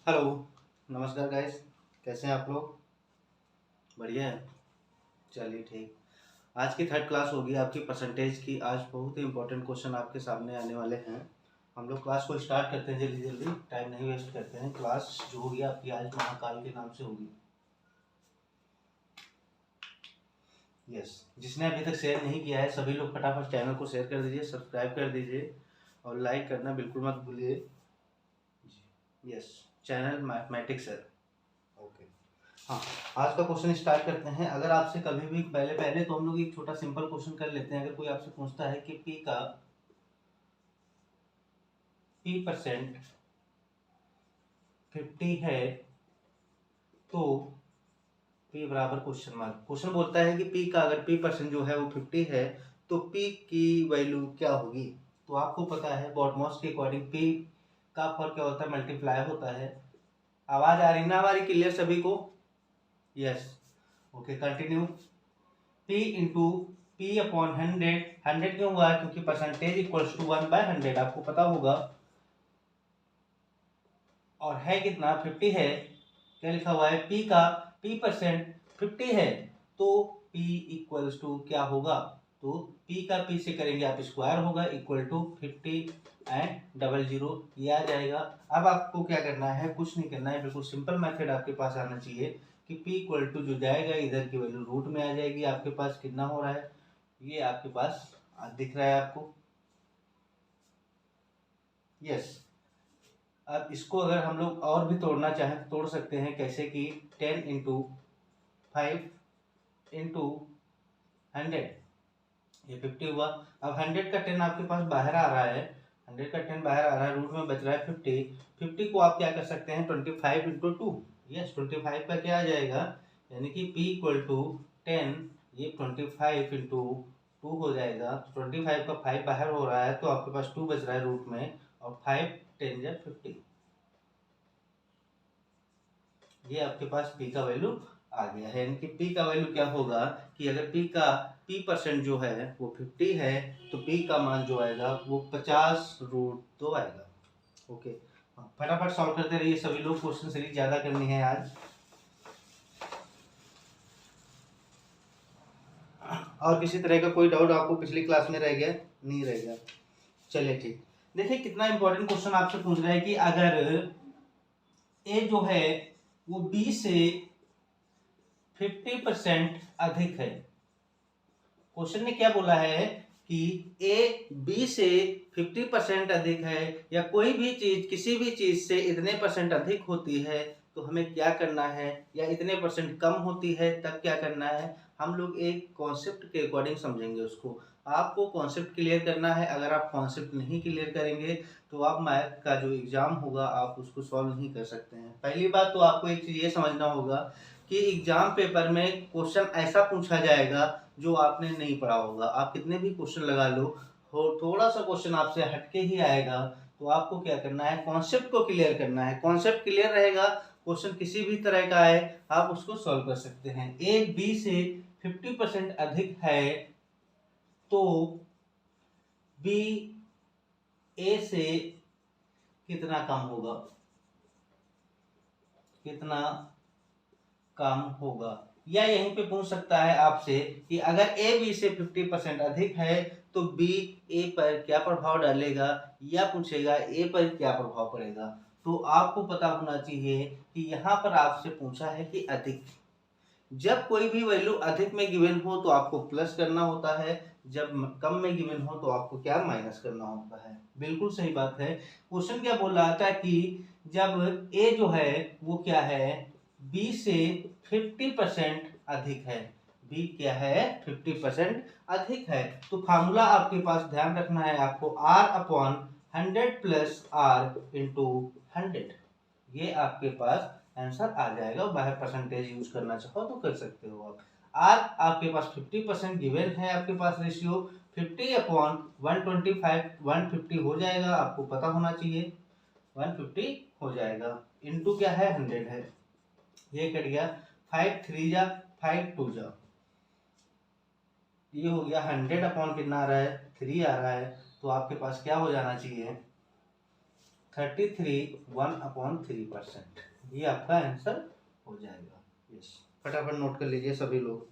Hello. नमस्कार guys. कैसे हैं आप लोग? बढ़िया है। चलिए ठीक। आज की थर्ड क्लास होगी आपकी परसेंटेज की। आज बहुत ही इंपॉर्टेंट क्वेश्चन आपके सामने आने वाले हैं। हम लोग क्लास को स्टार्ट करते हैं जल्दी जल्दी, टाइम नहीं वेस्ट करते हैं। क्लास जो होगी आपकी आज महाकाल के नाम से होगी। यस। जिसने अभी तक शेयर नहीं किया है सभी लोग फटाफट चैनल को शेयर कर दीजिए, सब्सक्राइब कर दीजिए और लाइक करना बिल्कुल मत भूलिए। यस। चैनल मैथमेटिक्स है। ओके। हाँ। आज का क्वेश्चन स्टार्ट करते हैं। अगर आपसे कभी भी पहले पहले तो हम लोग एक छोटा सिंपल क्वेश्चन कर लेते हैं। अगर कोई आपसे पूछता है कि P% 50 है तो P बराबर क्वेश्चन मार्क। क्वेश्चन बोलता है कि P का अगर P% जो है वो 50 है तो P की वैल्यू क्या होगी। तो आपको पता है बॉडमॉस के अकॉर्डिंग P का फॉर्म क्या होता है, मल्टीप्लाई होता है। आवाज आ रही ना हमारी क्लियर सभी को? Yes. Okay continue. P into P upon 100 क्यों हुआ है? क्योंकि परसेंटेज इक्वल्स टू 1/100 आपको पता होगा। और है कितना? 50 है। क्या लिखा हुआ है? P का P% 50 है तो P इक्वल्स टू क्या होगा? तो P का P से करेंगे आप स्क्वायर होगा इक्वल टू 50 एंड 00 ये आ जाएगा। अब आपको क्या करना है? कुछ नहीं करना है, बिल्कुल सिंपल मेथड आपके पास आना चाहिए कि P इक्वल टू जो जाएगा इधर की वैल्यू रूट में आ जाएगी। आपके पास कितना हो रहा है? ये आपके पास दिख रहा है आपको? यस। अब इसको अगर हम लोग और भी तोड़ना चाहें तो तोड़ सकते हैं। कैसे कि 10 इंटू 5 इंटू 100 ये 50 हुआ। अब 100 का 10 आपके पास बाहर आ रहा है। 100 का 10 बाहर आ रहा है, रूट में बच रहा है 50 को आप क्या कर सकते हैं? 25 इंटू 2। यस 25 का क्या आ जाएगा? यानी कि P इक्वल टू 10 ये 25 इंटू 2 हो जाएगा। 25 का 5 बाहर हो रहा है तो आपके पास 2 बच रहा है रूट में, और 5 10 या 50। ये आपके पास P का वैल्यू आ गया है। यानी कि P का वैल्यू क्या होगा कि अगर P% जो है वो 50 है तो P का मान जो आएगा वो 50√2 आएगा। ओके। फटाफट सॉल्व करते रहिए सभी लोग। क्वेश्चन सीरीज ज्यादा करनी है आज। और किसी तरह का कोई डाउट आपको पिछली क्लास में रह गया? नहीं रह गया? चलिए ठीक। देखिए कितना इंपॉर्टेंट क्वेश्चन आपसे पूछ रहा है कि अगर ए जो है वो बी से 50% अधिक है। क्वेश्चन ने क्या बोला है कि ए बी से 50% अधिक है या कोई भी चीज किसी भी चीज से इतने परसेंट अधिक होती है तो हमें क्या करना है, या इतने परसेंट कम होती है तब क्या करना है। हम लोग एक कॉन्सेप्ट के अकॉर्डिंग समझेंगे उसको। आपको कॉन्सेप्ट क्लियर करना है। अगर आप कॉन्सेप्ट नहीं क्लियर करेंगे तो आप मैथ का जो एग्जाम होगा आप उसको सॉल्व नहीं कर सकते हैं। पहली बात तो आपको एक चीज ये समझना होगा कि एग्जाम पेपर में क्वेश्चन ऐसा पूछा जाएगा जो आपने नहीं पढ़ा होगा। आप कितने भी क्वेश्चन लगा लो, हो थोड़ा सा क्वेश्चन आपसे हटके ही आएगा। तो आपको क्या करना है? कॉन्सेप्ट को क्लियर करना है। कॉन्सेप्ट क्लियर रहेगा, क्वेश्चन किसी भी तरह का आए आप उसको सॉल्व कर सकते हैं। ए बी से 50% अधिक है तो बी ए से कितना कम होगा? कितना कम होगा? या यहीं पे पूछ सकता है आपसे कि अगर ए बी से 50% अधिक है तो बी ए पर क्या प्रभाव डालेगा, या पूछेगा ए पर क्या प्रभाव पड़ेगा। तो आपको पता होना चाहिए कि यहाँ पर आपसे पूछा है कि अधिक। जब कोई भी वैल्यू अधिक में गिवन हो तो आपको प्लस करना होता है, जब कम में गिवन हो तो आपको क्या? माइनस करना होता है। बिल्कुल सही बात है। क्वेश्चन क्या बोल रहा था कि जब ए जो है वो क्या है? बी से 50% अधिक है। बी क्या है? 50% अधिक है। तो फार्मूला आपके पास ध्यान रखना है आपको, R upon 100 plus R into 100। ये आपके पास आंसर आ जाएगा। बाहर परसेंटेज यूज करना चाहो तो कर सकते हो आप। आर आपके पास 50% गिवन है, आपके पास रेशियो 50 अपॉन 125 150 हो जाएगा। आपको पता होना चाहिए 150 हो जाएगा। इनटू क्या है? 100 है। ये कट गया 5 3 जा 5 2 जा, ये हो गया 100 अपॉन कितना आ रहा है? 3 आ रहा है। तो आपके पास क्या हो जाना चाहिए? 1/3%। ये आपका आंसर हो जाएगा। यस, फटाफट नोट कर लीजिए सभी लोग।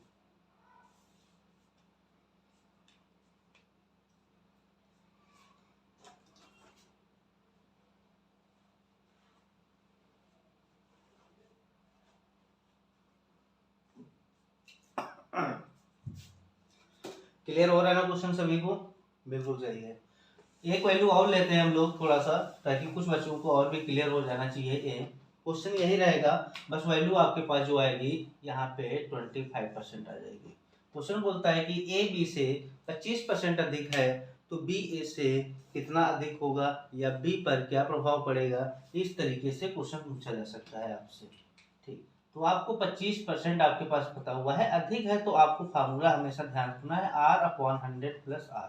क्लियर हो रहा है ना क्वेश्चन सभी को? बिल्कुल सही है। एक वैल्यू और लेते हैं हम लोग थोड़ा सा, ताकि कुछ बच्चों को और भी क्लियर हो जाना चाहिए। क्वेश्चन यही रहेगा, बस वैल्यू आपके पास जो आएगी यहाँ पे 25% आ जाएगी। क्वेश्चन बोलता है कि ए बी से 25% अधिक है तो बी ए से कितना अधिक होगा, या बी पर क्या प्रभाव पड़ेगा। इस तरीके से क्वेश्चन पूछा जा सकता है आपसे। ठीक, तो आपको 25% आपके पास पता हुआ है, अधिक है तो आपको फार्मूला हमेशा ध्यान रखना है, R/100 + R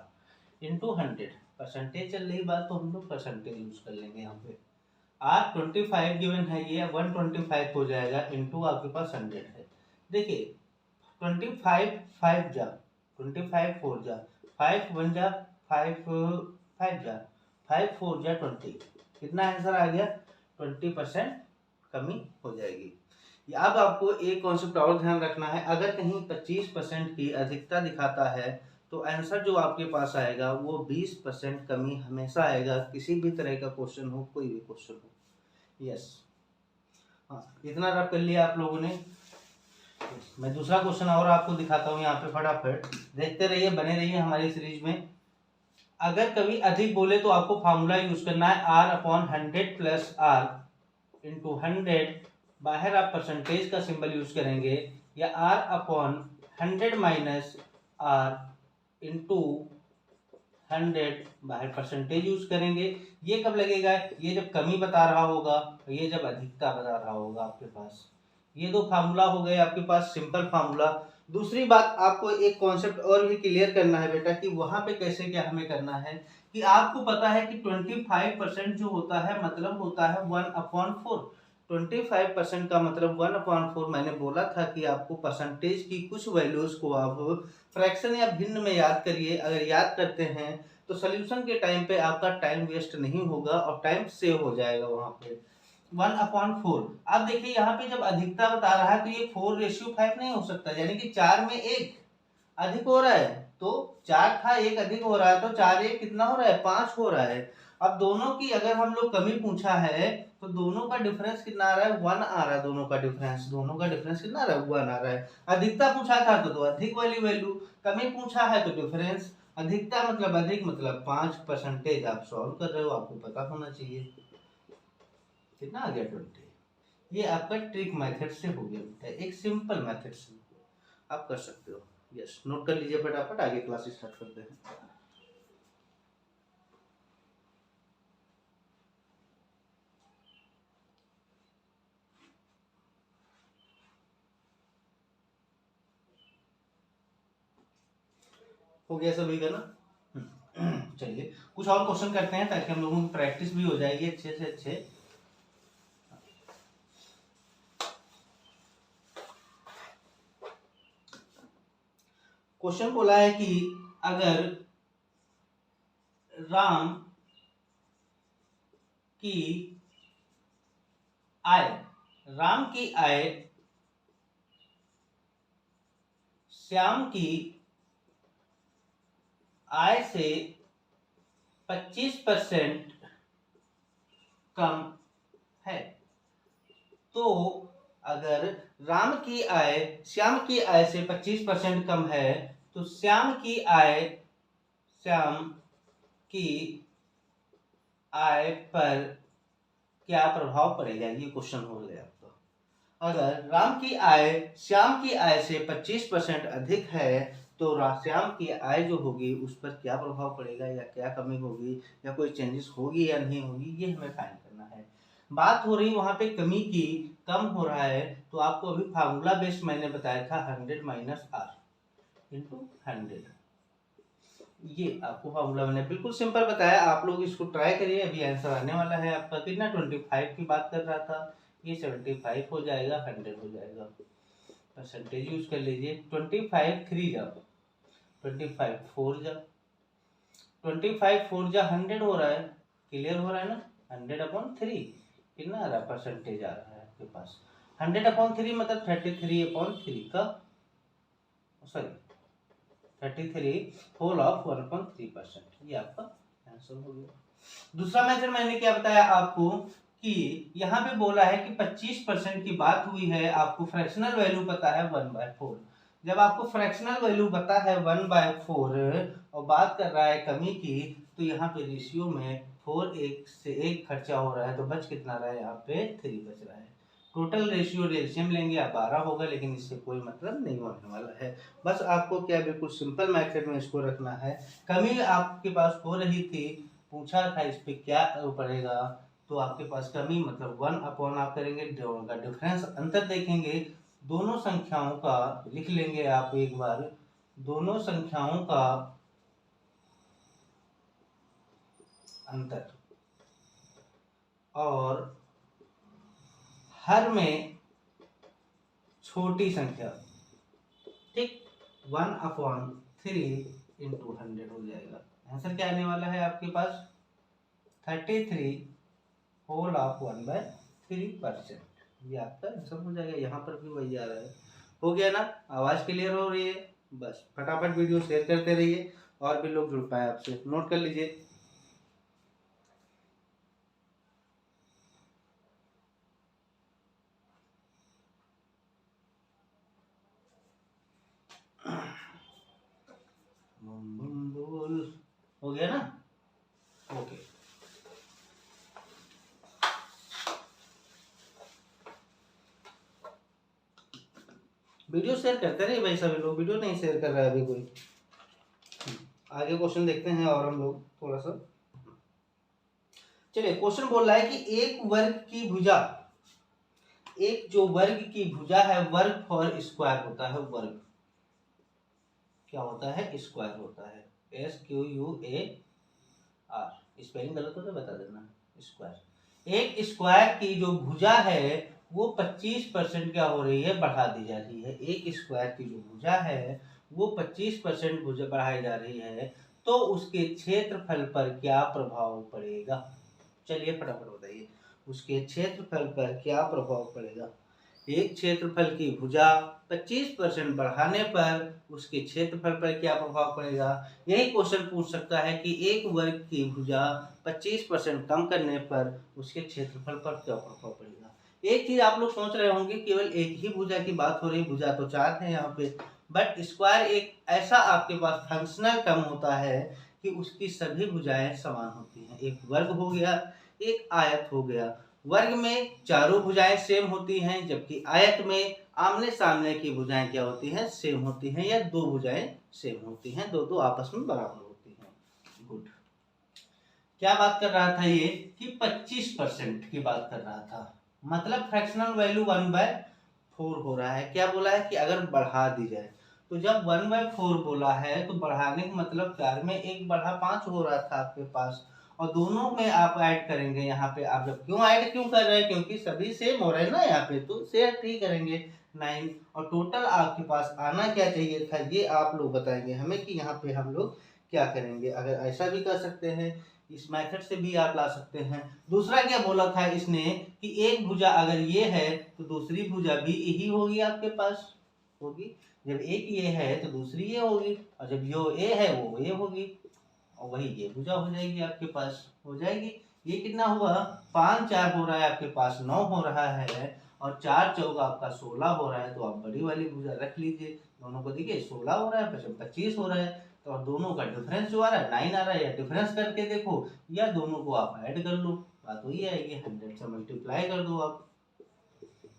इंटू 100। परसेंटेज चल रही बात तो हम लोग परसेंटेज यूज कर लेंगे यहाँ पे। R25 गिवन है, ये 125 हो जाएगा, इंटू आपके पास 100 है। देखिए 25 5 जा 25 4 जा 5 1 जा 5 5 जा 5 4 जा 20, कितना आंसर आ गया? 20% कमी हो जाएगी। अब आपको एक कॉन्सेप्ट और ध्यान रखना है, अगर कहीं 25% की अधिकता दिखाता है तो आंसर जो आपके पास आएगा वो 20% कमी हमेशा आएगा, किसी भी तरह का क्वेश्चन हो, कोई भी क्वेश्चन हो। यस, हाँ, इतना रब कर लिया आप लोगों ने। मैं दूसरा क्वेश्चन और आपको दिखाता हूँ यहाँ पे, फटाफट देखते रहिए, बने रहिए हमारी सीरीज में। अगर कभी अधिक बोले तो आपको फार्मूला यूज करना है, R/100 + R इंटू 100। बाहर आप परसेंटेज का सिंबल यूज करेंगे, या R/100 - R इंटू 100, बाहर परसेंटेज यूज करेंगे। ये कब लगेगा? ये जब कमी बता रहा होगा, ये जब अधिकता बता रहा होगा आपके पास। ये दो फार्मूला हो गए आपके पास, सिंपल फार्मूला। दूसरी बात, आपको एक कॉन्सेप्ट और भी क्लियर करना है बेटा, कि वहां पे कैसे क्या हमें करना है, कि आपको पता है कि 25% जो होता है मतलब होता है 1/4। 25% का मतलब 1/4। मैंने बोला था कि आपको परसेंटेज की कुछ वैल्यूज को आप फ्रैक्शन या भिन्न में याद करिए। अगर याद करते हैं तो सोल्यूशन के टाइम पे आपका टाइम वेस्ट नहीं होगा और टाइम सेव हो जाएगा वहां पे। 1/4। अब देखिए यहाँ पे जब अधिकता बता रहा है तो ये 4:5 नहीं हो सकता, यानी कि 4 में 1 अधिक हो रहा है, तो 4 था 1 अधिक हो रहा है, तो 4 1 कितना हो रहा है? 5 हो रहा है। अब दोनों की अगर हम लोग कमी पूछा है तो दोनों का डिफरेंस कितना आ रहा है? 1 आ रहा है। दोनों का डिफरेंस कितना आ रहा है? 1 आ रहा है। अधिकता पूछा था तो अधिक वाली वैल्यू, कमी पूछा है तो डिफरेंस। अधिकता मतलब अधिक, मतलब 5%। आप सॉल्व कर रहे हो, आपको पता होना चाहिए। कितना आ गया? 20। ये आपका ट्रिक मेथड से हो गया बेटा, एक सिंपल मेथड से आप कर सकते हो। यस, नोट कर लीजिए फटाफट, आगे क्लास स्टार्ट करते हैं। हो गया सभी का ना? चलिए कुछ और क्वेश्चन करते हैं ताकि हम लोगों की प्रैक्टिस भी हो जाएगी अच्छे से अच्छे। क्वेश्चन बोला है कि अगर राम की आय राम की आय श्याम की आय से 25% कम है, तो अगर राम की आय श्याम की आय से 25% कम है तो श्याम की आय पर क्या प्रभाव पड़ेगा। ये क्वेश्चन हो गया आपका। अगर राम की आय श्याम की आय से 25% अधिक है तो श्याम की आय जो होगी उस पर क्या प्रभाव पड़ेगा, या क्या कमी होगी, या कोई चेंजेस होगी या नहीं होगी, ये हमें फाइंड करना है। बात हो रही वहां पे कमी की, कम हो रहा है, तो आपको अभी फार्मूला बेस्ड मैंने बताया था 100 - R इंटू 100। ये आपको फार्मूला मैंने बिल्कुल सिंपल बताया, आप लोग इसको ट्राई करिए। अभी आंसर आने वाला है आपका, कितना? 25 की बात कर रहा था, ये 75 हो जाएगा, 100 हो जाएगा। परसेंटेज यूज कर लीजिए। 25 3 जाओ, 25 4 जाओ, 25 4 जा 100 हो रहा है। क्लियर हो रहा है ना? 100/3 कितना आ रहा है परसेंटेज आ रहा है आपके पास 100/3 मतलब 33/3 का सॉरी 33 होल ऑफ 1.3%। ये आपका आंसर हो गया। दूसरा मेथड मैंने क्या बताया आपको कि यहाँ पे बोला है कि 25% की बात हुई है, आपको फ्रैक्शनल वैल्यू पता है 1/4। जब आपको फ्रैक्शनल वैल्यू पता है 1/4 और बात कर रहा है कमी की, तो यहाँ पे रेशियो में 4 एक से एक खर्चा हो रहा है, तो बच कितना रहा है यहाँ पे 3 बच रहा है। टोटल रेशियो एलसीएम लेंगे आप 12 होगा, लेकिन इससे कोई मतलब नहीं होने वाला है। बस आपको क्या बिल्कुल सिंपल मेथड में इसको रखना है। कमी आपके पास हो रही थी, पूछा था इस पे क्या पड़ेगा, तो आपके पास कमी मतलब 1 आप करेंगे, दोनों का डिफरेंस अंतर देखेंगे, दोनों संख्याओं का लिख लेंगे आप एक बार, दोनों संख्याओं का अंतर और हर में छोटी संख्या, ठीक 1/3 इंटू 100 हो जाएगा। आंसर क्या आने वाला है आपके पास 33 होल ऑफ 1/3%। ये आपका आंसर हो जाएगा। यहाँ पर भी वही आ रहा है। हो गया ना, आवाज क्लियर हो रही है? बस फटाफट वीडियो शेयर करते रहिए और भी लोग जुड़ पाए आपसे। नोट कर लीजिए। बोल हो गया ना? ओके, वीडियो शेयर करते रहिए भाई। सभी लोग वीडियो नहीं शेयर कर रहा है अभी कोई। आगे क्वेश्चन देखते हैं और हम लोग थोड़ा सा। चलिए, क्वेश्चन बोल रहा है कि एक वर्ग की भुजा, एक जो वर्ग की भुजा है, वर्ग फॉर स्क्वायर होता है, वर्ग क्या होता है? स्क्वायर होता है। SQUAR, स्पेलिंग गलत हो तो बता देना। स्क्वायर, एक स्क्वायर की जो भुजा है वो 25% क्या हो रही है? बढ़ा दी जा रही है। एक स्क्वायर की जो भुजा है वो 25% भुजा बढ़ाई जा रही है, तो उसके क्षेत्रफल पर क्या प्रभाव पड़ेगा? चलिए फटाफट बताइए, उसके क्षेत्रफल पर क्या प्रभाव पड़ेगा? एक क्षेत्रफल की भुजा 25% बढ़ाने पर उसके क्षेत्रफल पर क्या प्रभाव पड़ेगा? यही क्वेश्चन पूछ सकता है कि एक वर्ग की भुजा 25% कम करने पर उसके क्षेत्रफल पर क्या प्रभाव पड़ेगा। एक चीज आप लोग सोच रहे होंगे, केवल एक ही भुजा की बात हो रही, भुजा तो 4 है यहाँ पे, बट स्क्वायर एक ऐसा आपके पास फंक्शनल टर्म होता है कि उसकी सभी भुजाएं समान होती हैं। एक वर्ग हो गया, एक आयत हो गया। वर्ग में चारों भुजाएं सेम होती हैं, जबकि आयत में आमने सामने की भुजाएं क्या होती हैं? सेम होती हैं, या दो भुजाएं सेम होती हैं, दो आपस में बराबर होती हैं। गुड। क्या बात कर रहा था ये कि 25% की बात कर रहा था, मतलब फ्रैक्शनल वैल्यू 1/4 हो रहा है। क्या बोला है कि अगर बढ़ा दी जाए, तो जब 1/4 बोला है तो बढ़ाने का मतलब 4 में 1 बढ़ा 5 हो रहा था आपके पास, और दोनों में आप ऐड करेंगे। यहाँ पे आप जब क्यों ऐड क्यों कर रहे हैं? क्योंकि सभी सेम हो रहे हैं ना यहाँ पे, तो शेयर ही करेंगे 9। और टोटल आपके पास आना क्या चाहिए था, ये आप लोग बताएंगे हमें कि यहाँ पे हम लोग क्या करेंगे। अगर ऐसा भी कर सकते हैं, इस मेथड से भी आप ला सकते हैं। दूसरा क्या बोला था इसने कि एक भुजा अगर ये है तो दूसरी भुजा भी यही होगी आपके पास, होगी। जब एक ये है तो दूसरी ये होगी, और जब यो ए है वो ये होगी, और वही ये भुजा हो जाएगी आपके पास, हो जाएगी। ये कितना हुआ? 5 4 हो रहा है आपके पास, 9 हो रहा है, और 4 चौक आपका 16 हो रहा है। तो आप बड़ी वाली भुजा रख लीजिए, दोनों को देखिए 16 हो रहा है, 25 हो रहा है, तो दोनों का डिफरेंस जो आ रहा है 9 आ रहा है। या डिफरेंस करके देखो, या दोनों को आप ऐड कर लो, बात वही आएगी। 100 से मल्टीप्लाई कर दो, आप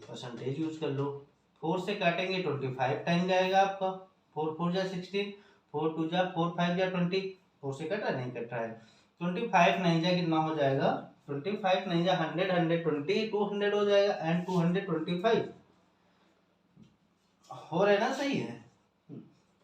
परसेंटेज यूज कर लो। 4 से काटेंगे 25 टाइम जाएगा आपका, 4 4 जा 16, 4 2 जा 4 5 जा 20। 4 से कट रहा नहीं कट रहा है, 25 9 जा कितना हो जाएगा? 25 9 जा 100, 120, 200 हो जाएगा, एंड 225 हो रहा है ना? सही है।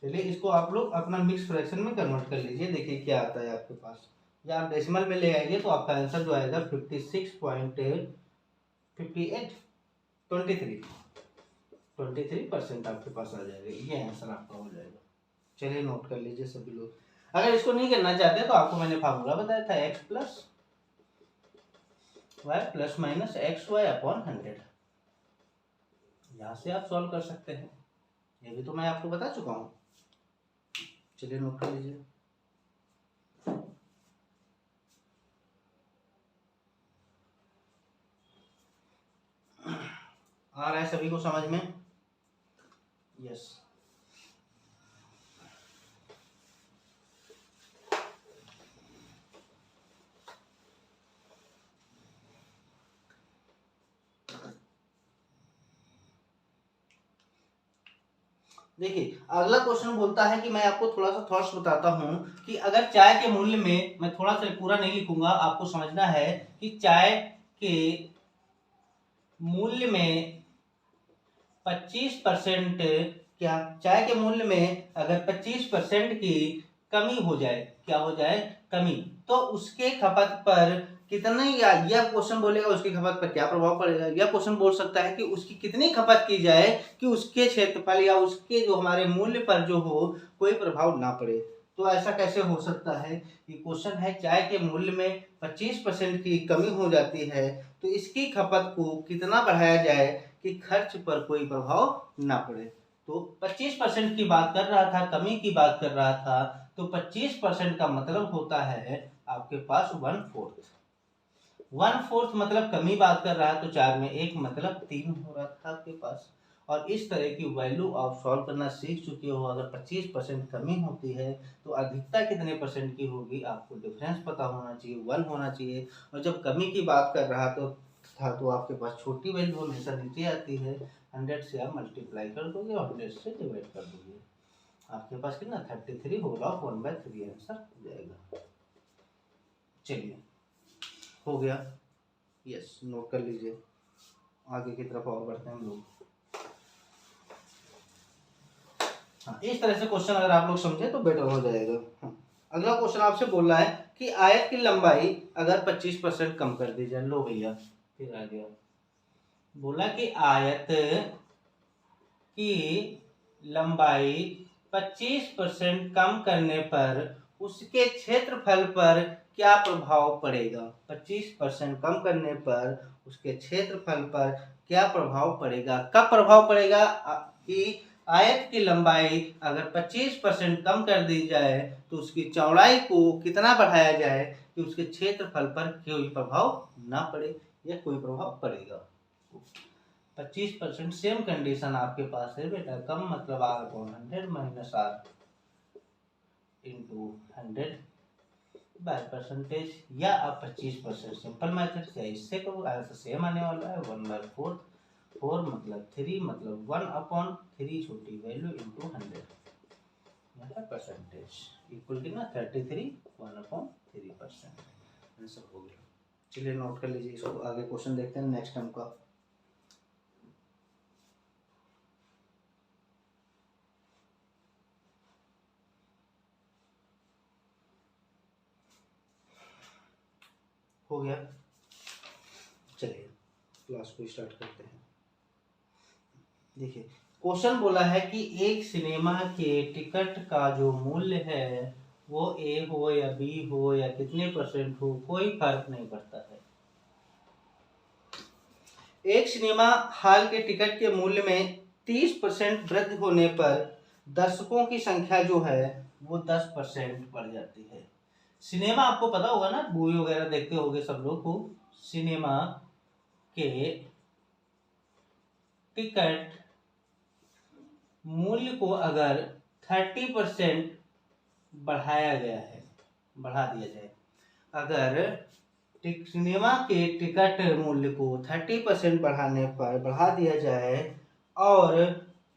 चलिए, इसको आप लोग अपना मिक्स फ्रैक्शन में कन्वर्ट कर लीजिए, देखिए क्या आता है आपके पास। या आप डेसिमल में ले आइए तो आपका आंसर जो आएगा 56.23% आपके पास आ जाएगा। ये आंसर आपका हो जाएगा। चलिए, नोट कर लीजिए सभी लोग। अगर इसको नहीं करना चाहते तो आपको मैंने फार्मूला बताया था, x plus Y plus minus X Y upon 100। यहाँ से आप सॉल्व कर सकते हैं, ये भी तो मैं आपको बता चुका हूँ। चलिए नोट कर लीजिए। आ रहा है सभी को समझ में? यस। देखिए अगला क्वेश्चन बोलता है कि मैं आपको थोड़ा सा थॉट्स बताता हूं कि अगर चाय के मूल्य में, मैं थोड़ा सा पूरा नहीं लिखूंगा, आपको समझना है कि चाय के मूल्य में 25% क्या, चाय के मूल्य में अगर 25% की कमी हो जाए, क्या हो जाए, कमी, तो उसके खपत पर कितने, या यह क्वेश्चन बोलेगा उसकी खपत पर क्या प्रभाव पड़ेगा। यह क्वेश्चन बोल सकता है कि उसकी कितनी खपत की जाए कि उसके क्षेत्रफल या उसके जो हमारे मूल्य पर जो हो कोई प्रभाव ना पड़े। तो ऐसा कैसे हो सकता है? ये क्वेश्चन है, चाय के मूल्य में 25% की कमी हो जाती है तो इसकी खपत को कितना बढ़ाया जाए कि खर्च पर कोई प्रभाव ना पड़े। तो 25% की बात कर रहा था, कमी की बात कर रहा था, तो 25% का मतलब होता है आपके पास 1/4। 1/4 मतलब कमी बात कर रहा है, तो 4 में 1 मतलब 3 हो रहा था आपके पास। और इस तरह की वैल्यू आप सॉल्व करना सीख चुके हो। अगर 25% कमी होती है तो अधिकता कितने परसेंट की होगी, आपको डिफरेंस पता होना चाहिए, 1 होना चाहिए। और जब कमी की बात कर रहा तो आपके पास छोटी वैल्यू हमेशा नीचे आती है, 100 से आप मल्टीप्लाई कर दोगे और 100 से डिवाइड कर दोगे, आपके पास कितना 33 होगा, 1/3 आंसर हो जाएगा। चलिए हो गया, यस नोट कर लीजिए। आगे की तरफ और बढ़ते हैं हम लोग। हाँ, इस तरह से क्वेश्चन अगर आप लोग समझे तो बेटर हो जाएगा। हाँ। अगला क्वेश्चन आपसे बोल रहा है कि आयत की लंबाई अगर 25% कम कर दी जाए। लो भैया फिर आ गया, बोला कि आयत की लंबाई 25% कम करने पर उसके क्षेत्रफल पर क्या प्रभाव पड़ेगा। 25% कम करने पर उसके क्षेत्रफल पर क्या प्रभाव पड़ेगा, कब प्रभाव पड़ेगा कि आयत की लंबाई अगर 25% कम कर दी जाए तो उसकी चौड़ाई को कितना बढ़ाया जाए कि उसके क्षेत्रफल पर कोई प्रभाव ना पड़े या कोई प्रभाव पड़ेगा। 25% सेम कंडीशन आपके पास है बेटा, कम मतलब R/100 minus R into 100 by percentage, या आप 25% सिंपल मेथड से इससे करो, आंसर सेम आने वाला है 1/4। 4 मतलब 3 मतलब 1/3 छोटी वैल्यू इंटू 100 परसेंटेज इक्वल कितना 33 1/3%। आंसर हो गया। चलिए नोट कर लीजिए इसको, आगे क्वेश्चन देखते हैं नेक्स्ट टर्म का। हो गया, चलिए क्लास को स्टार्ट करते हैं। देखिए क्वेश्चन बोला है कि एक सिनेमा के टिकट का जो मूल्य है वो ए हो या बी हो या कितने परसेंट हो, कोई फर्क नहीं पड़ता है। एक सिनेमा हॉल के टिकट के मूल्य में 30% वृद्धि होने पर दर्शकों की संख्या जो है वो 10% बढ़ जाती है। सिनेमा आपको पता होगा ना, मूवी वगैरह देखते होंगे सब लोग को। सिनेमा के टिकट मूल्य को अगर 30% बढ़ाया गया है, बढ़ा दिया जाए, अगर सिनेमा के टिकट मूल्य को 30% बढ़ाने पर बढ़ा दिया जाए, और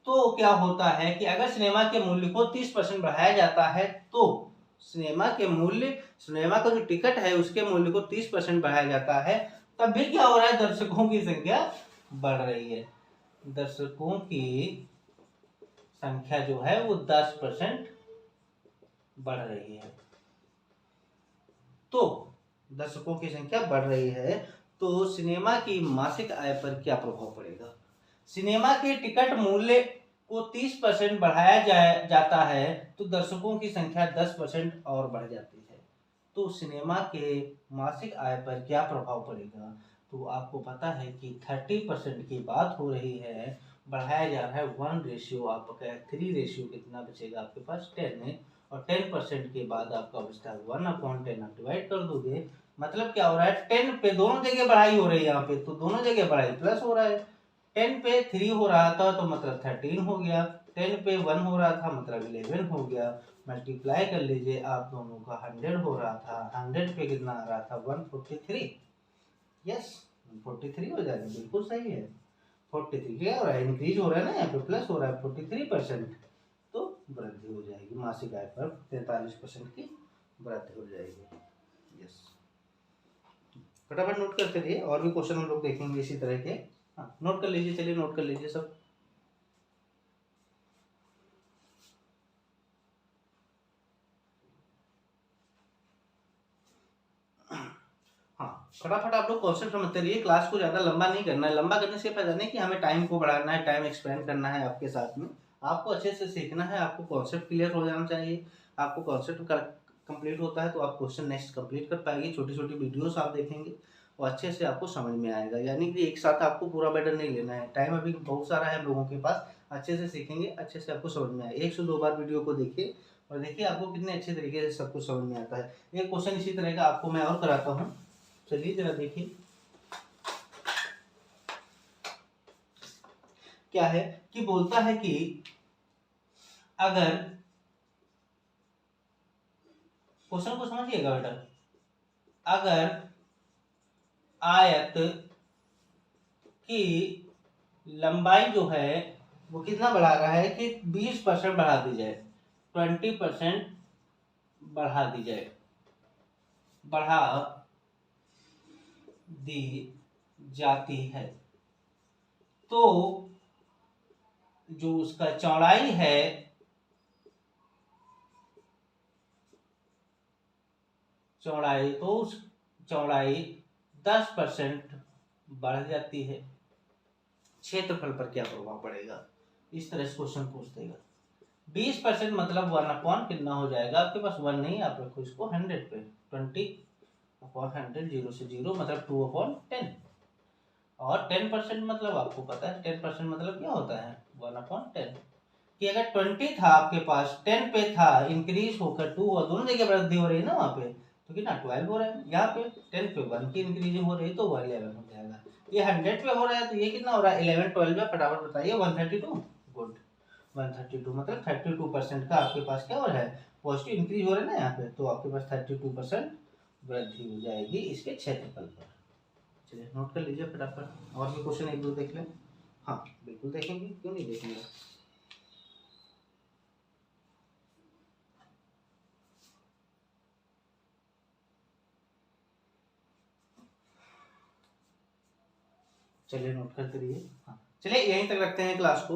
तो क्या होता है कि अगर सिनेमा के मूल्य को 30% बढ़ाया जाता है तो सिनेमा के मूल्य, सिनेमा का जो टिकट है उसके मूल्य को 30% बढ़ाया जाता है, तब भी क्या हो रहा है, दर्शकों की संख्या बढ़ रही है। दर्शकों की संख्या जो है वो 10% बढ़ रही है। तो दर्शकों की संख्या बढ़ रही है तो सिनेमा की मासिक आय पर क्या प्रभाव पड़ेगा। सिनेमा के टिकट मूल्य को 30% बढ़ाया जाता है तो दर्शकों की संख्या 10% और बढ़ जाती है। तो सिनेमा के मासिक आय पर क्या प्रभाव पड़ेगा। तो आपको पता है कि 30% की बात हो रही है, बढ़ाया जा रहा है 1 रेशियो, आपका 3 रेशियो कितना बचेगा आपके पास 10 है, और 10% के बाद आपका बचता है 1/10, आप डिवाइड कर दोगे, मतलब क्या हो रहा है 10 पे दोनों जगह बढ़ाई हो रही है यहाँ पे, तो दोनों जगह बढ़ाई प्लस हो रहा है, 10 पे 3 हो रहा था तो मतलब 13 हो गया, 10 पे 1 हो रहा था मतलब 11 हो गया, मल्टीप्लाई कर लीजिए आप दोनों का, 100 हो रहा था, 100 पे कितना आ रहा था 143, यस 43 हो जाएगा, बिल्कुल सही है। 43 क्या हो रहा है, इंक्रीज हो रहा है ना, यहाँ पे प्लस हो रहा है 43%, तो वृद्धि हो जाएगी, मासिक आय पर 43% की वृद्धि हो जाएगी। यस, फटाफट नोट करते रहिए, और भी क्वेश्चन हम लोग देखेंगे इसी तरह के। हाँ, नोट कर लीजिए, चलिए नोट कर लीजिए सब। हाँ, फटाफट आप लोग कॉन्सेप्ट समझते रहिए, क्लास को ज़्यादा लंबा नहीं करना है, लंबा करने से पहले नहीं कि हमें टाइम को बढ़ाना है, टाइम एक्सपेंड करना है आपके साथ में, आपको अच्छे से सीखना है, आपको कॉन्सेप्ट क्लियर हो जाना चाहिए, आपको कॉन्सेप्ट कंप्लीट होता है तो आप क्वेश्चन नेक्स्ट कंप्लीट कर पाएंगे, छोटी छोटी वीडियोस आप देखेंगे और अच्छे से आपको समझ में आएगा, यानी कि एक साथ आपको पूरा बैटर नहीं लेना है, टाइम अभी बहुत सारा है लोगों के पास, अच्छे से सीखेंगे, अच्छे से आपको समझ में आएगा, 1 से 2 बार वीडियो को देखिए और देखिए आपको कितने अच्छे तरीके से सब कुछ समझ में आता है। एक क्वेश्चन इसी तरह का आपको मैं और कराता हूँ, चलिए जरा देखिए क्या है, कि बोलता है कि अगर, क्वेश्चन को समझिएगा बेटा, अगर आयत की लंबाई जो है वो कितना बढ़ा रहा है कि 20% बढ़ा दी जाए, 20% बढ़ा दी जाए, बढ़ा दी जाती है, तो जो उसका चौड़ाई है, चौड़ाई तो उस चौड़ाई 10% बढ़ जाती है, क्षेत्रफल पर क्या प्रभाव पड़ेगा, इस तरह से क्वेश्चन पूछ देगा। 20% मतलब 1/, कितना हो जाएगा आपके पास 1 नहीं, आप रखो इसको 100 पे, 20/100, 0 से 0 मतलब 2/10, और 10% मतलब आपको पता है 10% मतलब क्या होता है 1/10, कि अगर 20 था आपके पास, 10 पे था, इंक्रीज होकर 2, और दोनों जगह वृद्धि हो रही है ना वहाँ पे, तो कितना 12 हो रहा है, यहाँ पे 10 पे 1 की इंक्रीजिंग हो रही है तो वो 11 हो जाएगा, ये 100 पे हो रहा है तो ये कितना हो रहा है 11, 12 में फटाफट बताइए 132, गुड 132 मतलब 32% का आपके पास क्या हो रहा है, पॉजिटिव इंक्रीज हो रहा है ना यहाँ पे, तो आपके पास 32% वृद्धि हो जाएगी इसके क्षेत्रफल पर। चलिए नोट कर लीजिए फटाफट, और भी क्वेश्चन एक दो देख लें। हाँ बिल्कुल देखेंगे, क्यों नहीं देखेंगे। चलिए नोट करते रहिए। हाँ चलिए यहीं तक रखते हैं क्लास को।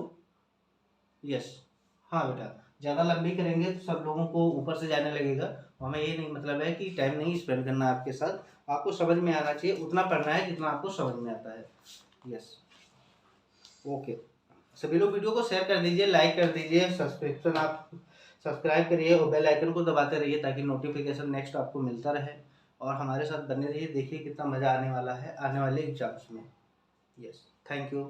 यस, हाँ बेटा, ज़्यादा लंबी करेंगे तो सब लोगों को ऊपर से जाने लगेगा, हमें ये नहीं मतलब है कि टाइम नहीं स्पेंड करना आपके साथ, आपको समझ में आना चाहिए, उतना पढ़ना है जितना आपको समझ में आता है। यस, ओके, सभी लोग वीडियो को शेयर कर दीजिए, लाइक कर दीजिए, सब्सक्रिप्शन आप सब्सक्राइब करिए और बेल आइकन को दबाते रहिए ताकि नोटिफिकेशन नेक्स्ट आपको मिलता रहे, और हमारे साथ बने रहिए, देखिए कितना मज़ा आने वाला है आने वाले एग्जाम्स में। Yes, thank you.